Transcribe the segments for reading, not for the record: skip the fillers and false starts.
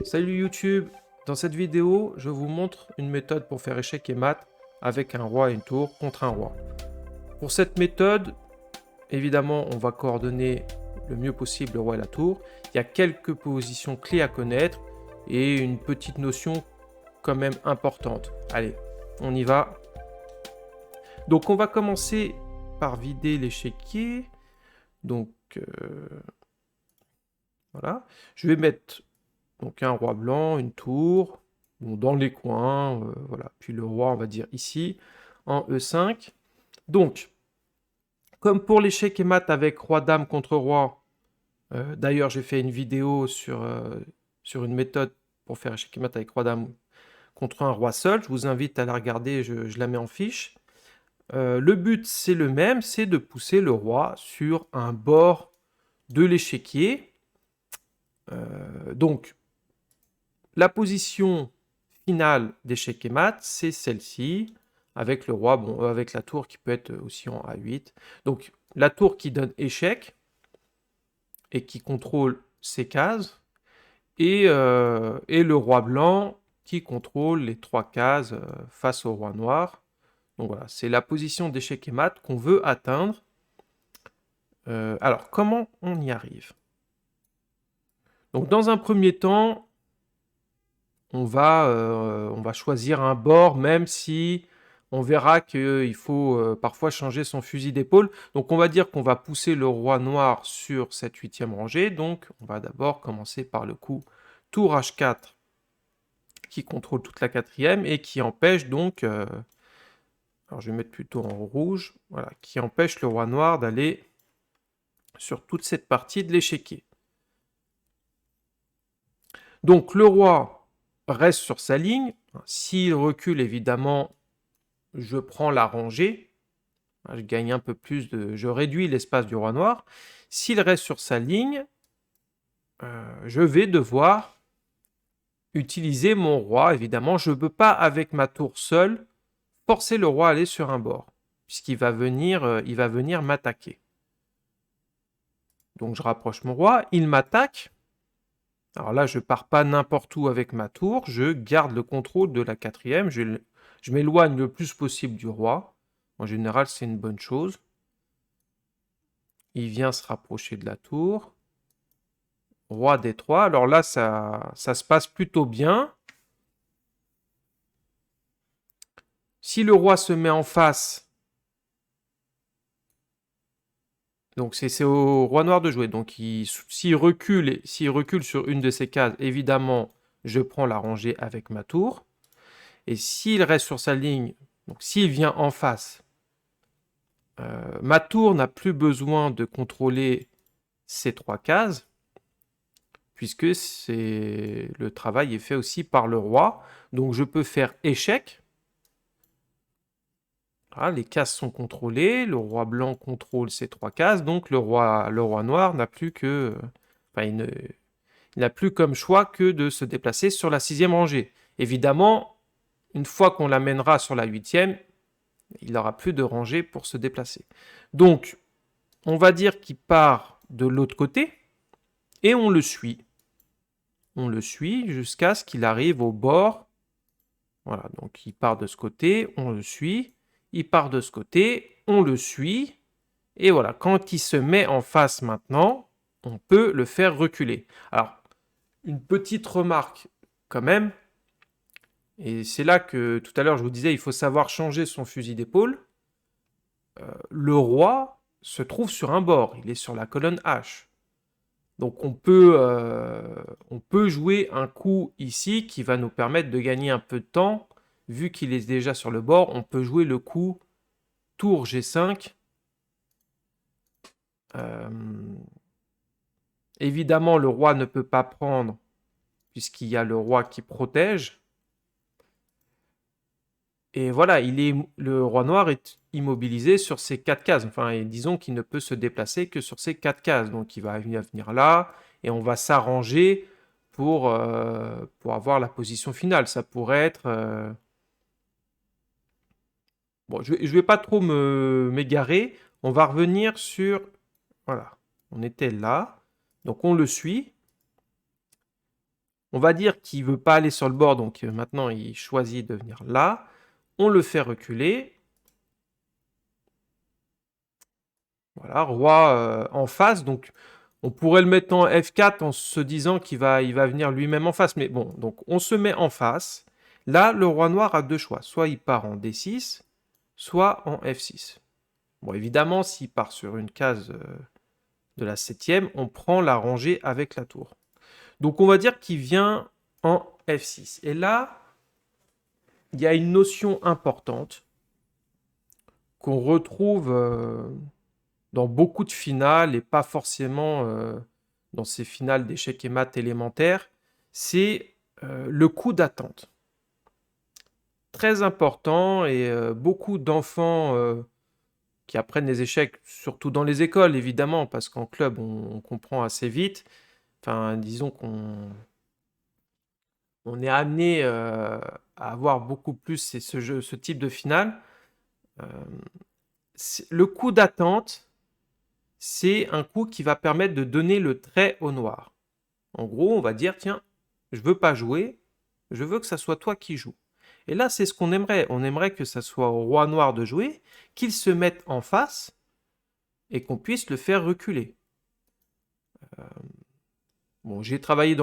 Salut YouTube, dans cette vidéo, je vous montre une méthode pour faire échec et mat avec un roi et une tour contre un roi. Pour cette méthode, évidemment, on va coordonner le mieux possible le roi et la tour. Il y a quelques positions clés à connaître et une petite notion quand même importante. Allez, on y va. Donc on va commencer par vider l'échiquier. Donc voilà, je vais mettre donc un roi blanc, une tour, bon, dans les coins, voilà. Puis le roi, on va dire ici, en E5. Donc, comme pour l'échec et mat avec roi-dame contre roi, d'ailleurs j'ai fait une vidéo sur une méthode pour faire échec et mat avec roi-dame contre un roi seul. Je vous invite à la regarder, je la mets en fiche. Le but c'est le même, c'est de pousser le roi sur un bord de l'échiquier. Donc, la position finale d'échec et mat, c'est celle-ci, avec le roi, bon, avec la tour qui peut être aussi en A8. Donc, la tour qui donne échec et qui contrôle ces cases, et le roi blanc qui contrôle les 3 cases face au roi noir. Donc voilà, c'est la position d'échec et mat qu'on veut atteindre. Alors, comment on y arrive? Donc, dans un premier temps, on va choisir un bord, même si on verra qu'il faut parfois changer son fusil d'épaule. Donc on va dire qu'on va pousser le roi noir sur cette 8e rangée. Donc on va d'abord commencer par le coup tour H4 qui contrôle toute la 4e et qui empêche donc, alors je vais mettre plutôt en rouge, voilà, qui empêche le roi noir d'aller sur toute cette partie de l'échiquier. Donc le roi reste sur sa ligne. S'il recule, évidemment, je prends la rangée. Je gagne un peu plus de... Je réduis l'espace du roi noir. S'il reste sur sa ligne, je vais devoir utiliser mon roi. Évidemment, je ne peux pas, avec ma tour seule, forcer le roi à aller sur un bord, puisqu'il va venir m'attaquer. Donc je rapproche mon roi, il m'attaque. Alors là, je ne pars pas n'importe où avec ma tour, je garde le contrôle de la 4e, je m'éloigne le plus possible du roi. En général, c'est une bonne chose. Il vient se rapprocher de la tour. Roi D3. Alors là, ça se passe plutôt bien. Si le roi se met en face, donc c'est au roi noir de jouer. Donc s'il recule sur une de ces cases, évidemment, je prends la rangée avec ma tour. Et s'il reste sur sa ligne, donc s'il vient en face, ma tour n'a plus besoin de contrôler ces 3 cases, puisque le travail est fait aussi par le roi. Donc je peux faire échec. Voilà, les cases sont contrôlées, le roi blanc contrôle ces 3 cases, donc le roi noir n'a plus que... Enfin, il n'a plus comme choix que de se déplacer sur la 6e rangée. Évidemment, une fois qu'on l'amènera sur la 8e, il n'aura plus de rangée pour se déplacer. Donc, on va dire qu'il part de l'autre côté, et on le suit. On le suit jusqu'à ce qu'il arrive au bord. Voilà, donc il part de ce côté, on le suit. Il part de ce côté, on le suit. Et voilà, quand il se met en face maintenant, on peut le faire reculer. Alors, une petite remarque quand même, et c'est là que tout à l'heure je vous disais, il faut savoir changer son fusil d'épaule. Le roi se trouve sur un bord, il est sur la colonne H. Donc on peut jouer un coup ici qui va nous permettre de gagner un peu de temps. Vu qu'il est déjà sur le bord, on peut jouer le coup tour G5. Évidemment, le roi ne peut pas prendre puisqu'il y a le roi qui protège. Et voilà, le roi noir est immobilisé sur ces 4 cases. Enfin, et disons qu'il ne peut se déplacer que sur ces 4 cases. Donc il va venir là et on va s'arranger pour avoir la position finale. Ça pourrait être... Bon, je ne vais pas trop m'égarer. On va revenir sur... Voilà, on était là. Donc on le suit. On va dire qu'il veut pas aller sur le bord, donc maintenant il choisit de venir là. On le fait reculer. Voilà, roi en face, donc on pourrait le mettre en F4 en se disant il va venir lui-même en face. Mais bon, donc on se met en face. Là, le roi noir a deux choix. Soit il part en D6, soit en F6. Bon, évidemment, s'il part sur une case de la septième, on prend la rangée avec la tour. Donc on va dire qu'il vient en F6. Et là, il y a une notion importante qu'on retrouve dans beaucoup de finales et pas forcément dans ces finales d'échecs et maths élémentaires, c'est le coup d'attente. Très important et beaucoup d'enfants qui apprennent les échecs, surtout dans les écoles évidemment, parce qu'en club on comprend assez vite. Enfin, disons qu'on est amené à avoir beaucoup plus ce type de finale. Le coup d'attente, c'est un coup qui va permettre de donner le trait au noir. En gros, on va dire, tiens, je veux pas jouer, je veux que ça soit toi qui joues. Et là, c'est ce qu'on aimerait. On aimerait que ça soit au roi noir de jouer, qu'il se mette en face et qu'on puisse le faire reculer. Bon, j'ai travaillé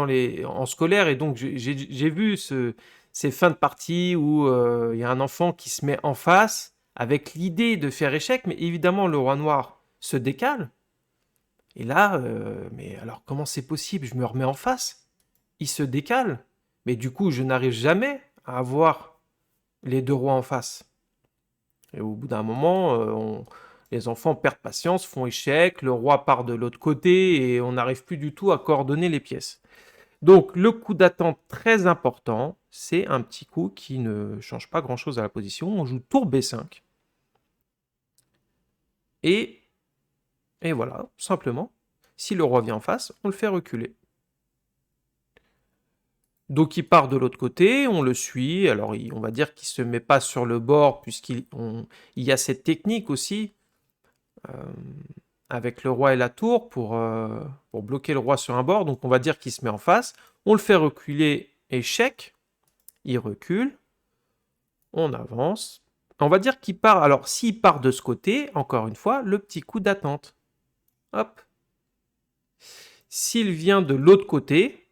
en scolaire et donc j'ai vu ces fins de partie où il y a un enfant qui se met en face avec l'idée de faire échec, mais évidemment le roi noir se décale. Et là, mais alors comment c'est possible? Je me remets en face, il se décale, mais du coup je n'arrive jamais à avoir les deux rois en face. Et au bout d'un moment, les enfants perdent patience, font échec, le roi part de l'autre côté et on n'arrive plus du tout à coordonner les pièces. Donc le coup d'attente très important, c'est un petit coup qui ne change pas grand-chose à la position. On joue tour B5. Et, et voilà, simplement, si le roi vient en face, on le fait reculer. Donc il part de l'autre côté, on le suit. Alors on va dire qu'il ne se met pas sur le bord puisqu'il y a cette technique aussi euh, avec le roi et la tour pour bloquer le roi sur un bord. Donc on va dire qu'il se met en face. On le fait reculer, échec. Il recule. On avance. On va dire qu'il part. Alors s'il part de ce côté, encore une fois, le petit coup d'attente. Hop. S'il vient de l'autre côté,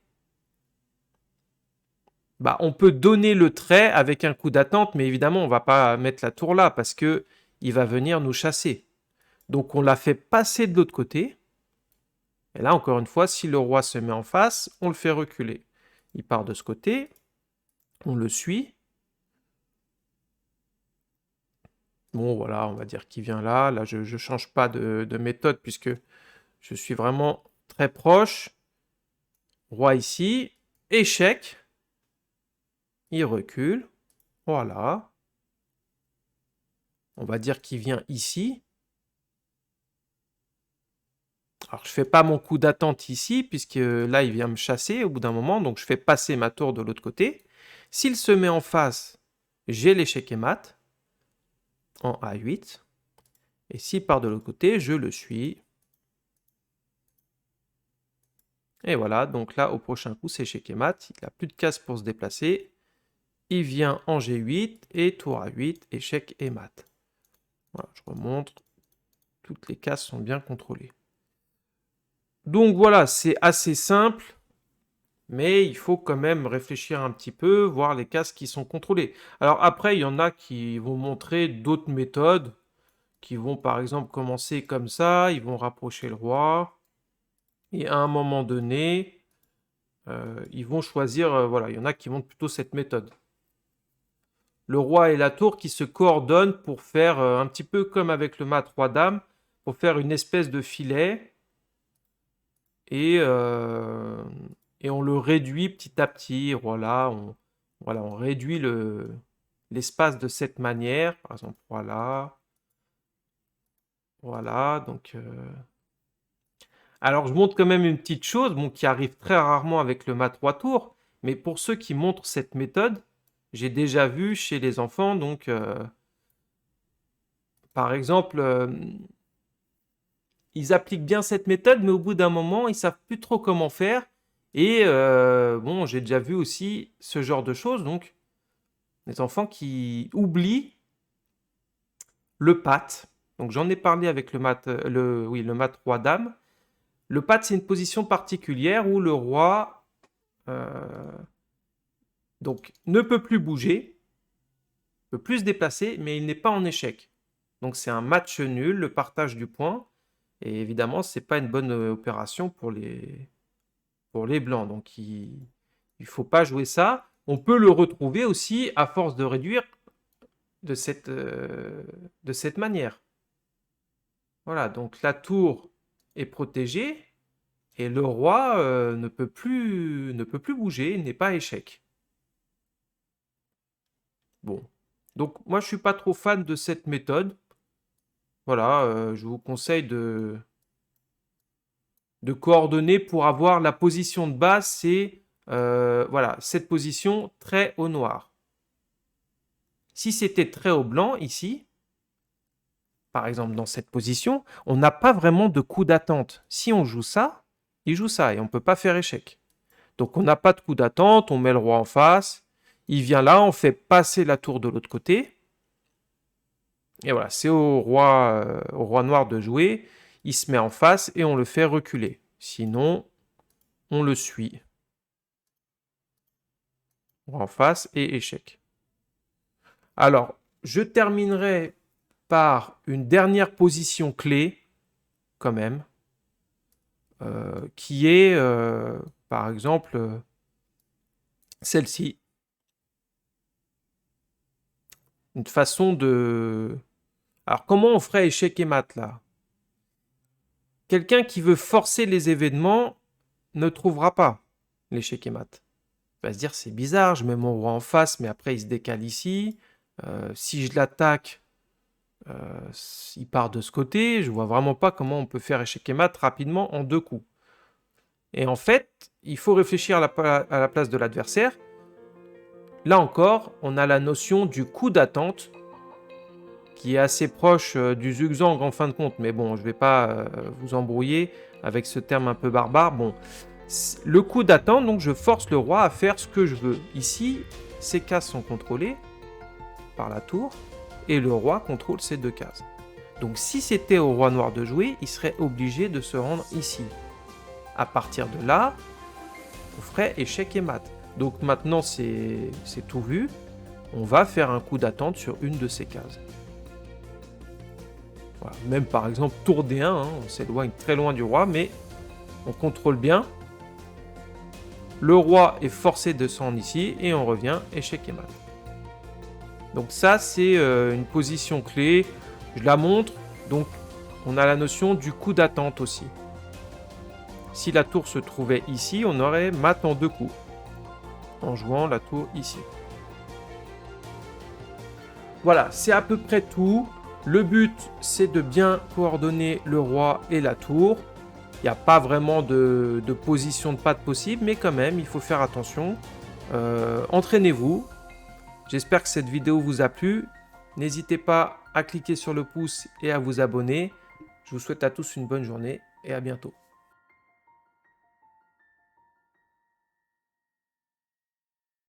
bah, on peut donner le trait avec un coup d'attente, mais évidemment, on ne va pas mettre la tour là parce que il va venir nous chasser. Donc, on l'a fait passer de l'autre côté. Et là, encore une fois, si le roi se met en face, on le fait reculer. Il part de ce côté, on le suit. Bon, voilà, on va dire qu'il vient là. Là, je ne change pas de méthode puisque je suis vraiment très proche. Roi ici, échec. Il recule. Voilà. On va dire qu'il vient ici. Alors, je fais pas mon coup d'attente ici, puisque là, il vient me chasser au bout d'un moment, donc je fais passer ma tour de l'autre côté. S'il se met en face, j'ai l'échec et mat en A8. Et s'il part de l'autre côté, je le suis. Et voilà, donc là, au prochain coup, c'est échec et mat. Il n'a plus de case pour se déplacer. Il vient en G8 et tour A8, échec et mat. Voilà, je remonte. Toutes les cases sont bien contrôlées. Donc voilà, c'est assez simple, mais il faut quand même réfléchir un petit peu, voir les cases qui sont contrôlées. Alors après, il y en a qui vont montrer d'autres méthodes, qui vont par exemple commencer comme ça, ils vont rapprocher le roi, et à un moment donné, ils vont choisir, voilà, il y en a qui montrent plutôt cette méthode. Le roi et la tour qui se coordonnent pour faire un petit peu comme avec le mat roi-dame, pour faire une espèce de filet, et, on le réduit petit à petit. Voilà, on réduit l'espace de cette manière. Par exemple, voilà. Voilà, donc... Alors, je montre quand même une petite chose, bon, qui arrive très rarement avec le mat 3 tours, mais pour ceux qui montrent cette méthode, j'ai déjà vu chez les enfants, donc... par exemple, ils appliquent bien cette méthode, mais au bout d'un moment, ils savent plus trop comment faire. Et bon, j'ai déjà vu aussi ce genre de choses, donc des enfants qui oublient le pat. Donc j'en ai parlé avec le mat, le mat roi-dame. Le pat, c'est une position particulière où le roi donc, ne peut plus bouger, peut plus se déplacer, mais il n'est pas en échec. Donc c'est un match nul, le partage du point. Et évidemment, ce n'est pas une bonne opération pour les blancs. Donc il ne faut pas jouer ça. On peut le retrouver aussi à force de réduire de cette manière. Voilà, donc la tour est protégée et le roi ne peut plus bouger, il n'est pas échec. Bon, donc moi je suis pas trop fan de cette méthode. Voilà, je vous conseille de coordonner pour avoir la position de base, c'est voilà, cette position très au noir. Si c'était très au blanc ici, par exemple dans cette position, on n'a pas vraiment de coup d'attente. Si on joue ça, il joue ça et on ne peut pas faire échec. Donc on n'a pas de coup d'attente, on met le roi en face, il vient là, on fait passer la tour de l'autre côté. Et voilà, c'est au roi noir de jouer, il se met en face et on le fait reculer. Sinon, on le suit. Roi en face et échec. Alors, je terminerai par une dernière position clé, quand même, qui est, par exemple, celle-ci. Une façon de... Alors, comment on ferait échec et mat, là? Quelqu'un qui veut forcer les événements ne trouvera pas l'échec et mat. Il va se dire, c'est bizarre, je mets mon roi en face, mais après, il se décale ici. Si je l'attaque, il part de ce côté. Je vois vraiment pas comment on peut faire échec et mat rapidement en 2 coups. Et en fait, il faut réfléchir à la place de l'adversaire. Là encore, on a la notion du coup d'attente qui est assez proche du zugzwang en fin de compte. Mais bon, je ne vais pas vous embrouiller avec ce terme un peu barbare. Bon, le coup d'attente, donc je force le roi à faire ce que je veux. Ici, ces cases sont contrôlées par la tour et le roi contrôle ces 2 cases. Donc si c'était au roi noir de jouer, il serait obligé de se rendre ici. À partir de là, on ferait échec et mat. Donc maintenant c'est tout vu, on va faire un coup d'attente sur une de ces cases. Voilà. Même par exemple tour D1, hein, on s'éloigne très loin du roi, mais on contrôle bien. Le roi est forcé de se rendre ici et on revient échec et mat. Donc ça c'est une position clé, je la montre, donc on a la notion du coup d'attente aussi. Si la tour se trouvait ici, on aurait mat en 2 coups, en jouant la tour ici. Voilà, c'est à peu près tout. Le but, c'est de bien coordonner le roi et la tour. Il n'y a pas vraiment de position de patte possible, mais quand même, il faut faire attention. Entraînez-vous. J'espère que cette vidéo vous a plu. N'hésitez pas à cliquer sur le pouce et à vous abonner. Je vous souhaite à tous une bonne journée et à bientôt.